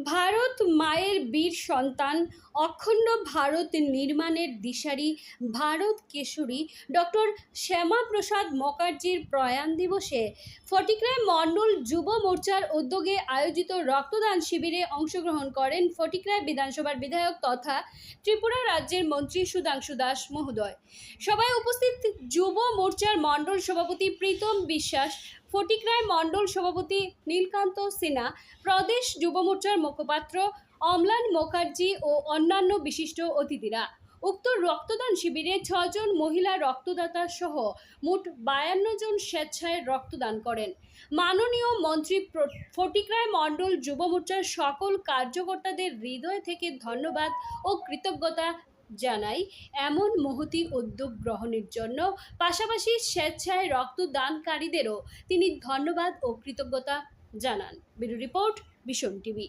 ভারত মায়ের বীর সন্তান, অখণ্ড ভারত নির্মাণের দিশারি, ভারত কেশরী ডক্টর শ্যামাপ্রসাদ মুখার্জির প্রয়াণ দিবসে ফটিকরায় মণ্ডল যুব মোর্চার উদ্যোগে আয়োজিত রক্তদান শিবিরে অংশগ্রহণ করেন ফটিকরায় বিধানসভার বিধায়ক তথা ত্রিপুরা রাজ্যের মন্ত্রী সুধাংশু দাস মহোদয়। সভায় উপস্থিত যুব মোর্চার মণ্ডল সভাপতি প্রীতম বিশ্বাস, ফটিকরায় মণ্ডল সভাপতি নীলকান্ত সিনহা, প্রদেশ যুব মোর্চার মুখপাত্র অম্লান মুখার্জি ও অন্যান্য বিশিষ্ট অতিথিরা। উক্ত রক্তদান শিবিরে 6 জন মহিলা রক্তদাতা সহ মোট 52 জন স্বেচ্ছায় রক্তদান করেন। মাননীয় মন্ত্রী ফটিকরায় মণ্ডল যুব মোর্চার সকল কার্যকর্তাদের হৃদয় থেকে ধন্যবাদ ও কৃতজ্ঞতা জানাই এমন মহতি উদ্যোগ গ্রহণের জন্য। পাশাপাশি স্বেচ্ছায় রক্তদানকারীদেরও তিনি ধন্যবাদ ও কৃতজ্ঞতা জানান। Bureau report, vision TV.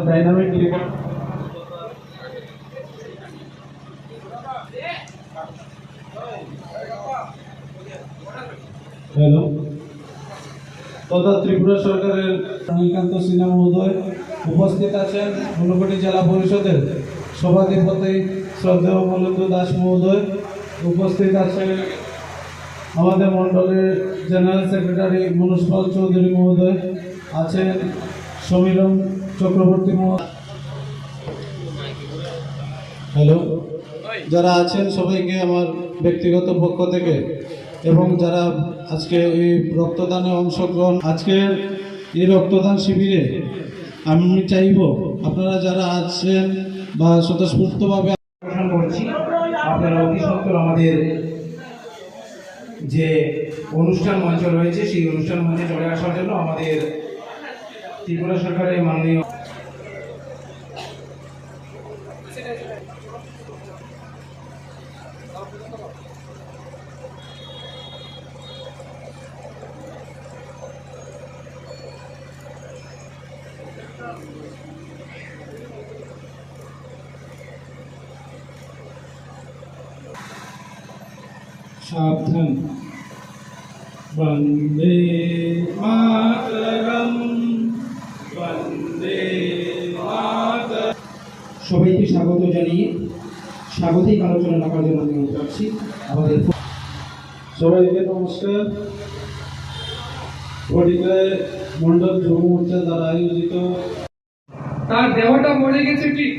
Dynamic report hello तथा त्रिपुरा सरकारेर नीलकांत सिन्हा महोदय उपस्थित आছেন ঊনকোটি জেলা পরিষদের সভাধিপতি শ্রদ্ধেয় মলেন্দু দাস মহোদয় উপস্থিত আছেন আমাদের মণ্ডলের জেনারেল সেক্রেটারি মনোজ পাল চৌধুরী মহোদয় আছেন সমীরণ চক্রবর্তী মহোদয়। হ্যালো, যারা আছেন সবাইকে আমার ব্যক্তিগত পক্ষ থেকে এবং যারা আজকে এই রক্তদানে অংশগ্রহণ, আজকের এই রক্তদান শিবিরে আমি চাইব আপনারা যারা আছেন বা স্বতঃস্ফূর্তভাবে করছি আপনারা অতি সত্বর আমাদের যে অনুষ্ঠান মঞ্চ রয়েছে সেই অনুষ্ঠান মঞ্চে চলে আসার জন্য আমাদের ত্রিপুরা সরকারের মাননীয় সাবধান বন্দে মাতরম বন্দে মাতরম। সবাইকে স্বাগত জানিয়ে স্বাগতিক আলোচনা রাখার জন্য অনুরোধ করছি। আমাদের সবাইকে নমস্কার। ফটিকরায় মণ্ডল যুব মোর্চা দ্বারা আয়োজিত তার দেহটা মরে গেছে, ঠিক,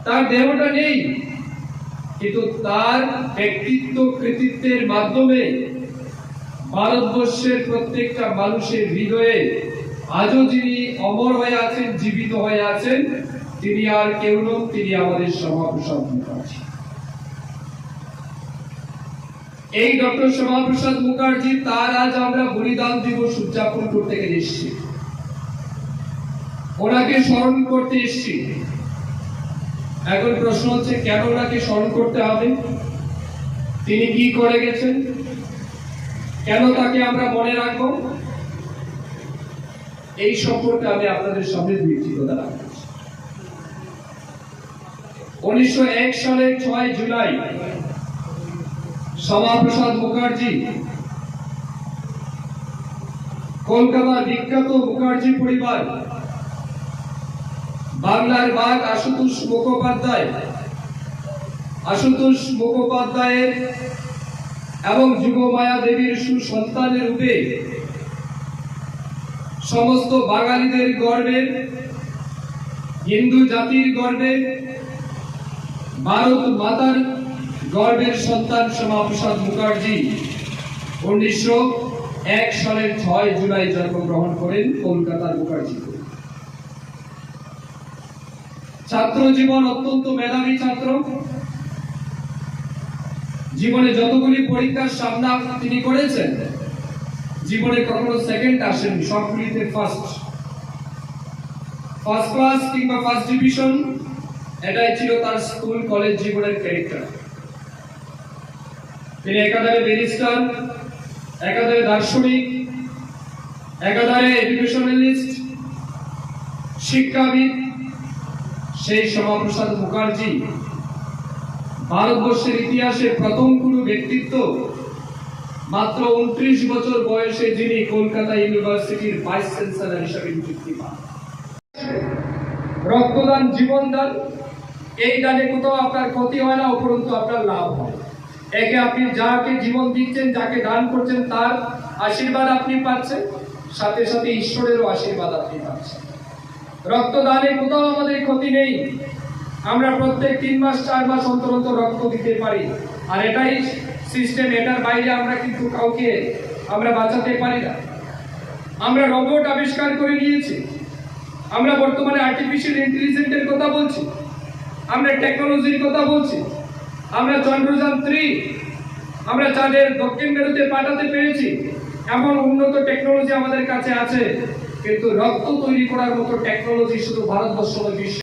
তার দেহটা নেই, কিন্তু তার ব্যক্তিত্ব কৃতিত্বের মাধ্যমে ভারতবর্ষের প্রত্যেকটা মানুষের হৃদয়ে আজও যিনি অমর হয়ে আছেন, জীবিত হয়ে আছেন, তিনি আর কেউ নন, তিনি আমাদের শ্যামাপ্রসাদ মুখার্জি। এই ডক্টর শ্যামাপ্রসাদ মুখার্জি তার আজ আমরা বলিদান দিবস উদযাপন করতে গিয়ে এসেছি, ওনাকে স্মরণ করতে এসেছি। এখন প্রশ্ন হচ্ছে, কেন ওনাকে স্মরণ করতে হবে? তিনি কি করে গেছেন? কেন তাকে আমরা মনে রাখবো? এই সম্পর্কে আমি আপনাদের সামনে দুইটি কথা রাখছি। 1901 সালের 6 জুলাই শ্যামাপ্রসাদ মুখার্জি, কলকাতার বিখ্যাত মুখার্জি পরিবার, বাংলার বাঘ আশুতোষ মুখোপাধ্যায়ের এবং যুগমায়া দেবীর সুসন্তানের রূপে সমস্ত বাঙালিদের গর্বের, হিন্দু জাতির গর্বের, ভারত মাতার গর্বের সন্তান শ্যামাপ্রসাদ মুখার্জি 1901 সালের 6 জুলাই জন্মগ্রহণ করেন কলকাতার মুখার্জিপুরে। ছাত্র জীবন অত্যন্ত মেধাবী ছাত্র। জীবনে যতগুলি পরীক্ষার সামনা তিনি করেছেন, জীবনে কখনো সেকেন্ড আসেননি, সবগুলিতে ফার্স্ট ক্লাস কিংবা ফার্স্ট ডিভিশন, এটাই ছিল তার স্কুল কলেজ জীবনের ক্যারেক্টার। তিনি একাধারে ব্যারিস্টার, একাধারে দার্শনিক, একাধারে এডুকেশনালিস্ট, শিক্ষাবিদ। সেই শ্যামাপ্রসাদ মুখার্জি ভারতবর্ষের ইতিহাসে প্রথম কোনো ব্যক্তিত্ব, মাত্র 29 বছর বয়সে যিনি কলকাতা ইউনিভার্সিটির ভাইস চ্যান্সেলর হিসেবে নিযুক্তি পান। রক্তদান জীবনদান, এই দানে কোথাও আপনার ক্ষতি হয় না, উপরন্তু আপনার লাভ হয়। একে আপনি যাকে জীবন দিচ্ছেন, যাকে দান করছেন, তার আশীর্বাদ আপনি পাচ্ছেন, সাথে সাথে ঈশ্বরেরও আশীর্বাদ আপনি পাচ্ছেন। রক্তদানে কোথাও আমাদের ক্ষতি নেই। আমরা প্রত্যেক 3 মাস 4 মাস অন্তর অন্তর রক্ত দিতে পারি, আর এটাই সিস্টেম। এটার বাইরে আমরা কিন্তু কাউকে আমরা বাঁচাতে পারি না। আমরা রোবট আবিষ্কার করে নিয়েছি, আমরা বর্তমানে আর্টিফিশিয়াল ইন্টেলিজেন্সের কথা বলছি, আমরা টেকনোলজির কথা বলছি, আমরা চন্দ্রযান 3 আমরা চাঁদের দক্ষিণ মেরুতে পাঠাতে পেরেছি। এমন উন্নত টেকনোলজি আমাদের কাছে আছে, কিন্তু রক্ত তৈরি করার মতো টেকনোলজি শুধু ভারতবর্ষ নয়, বিশ্ব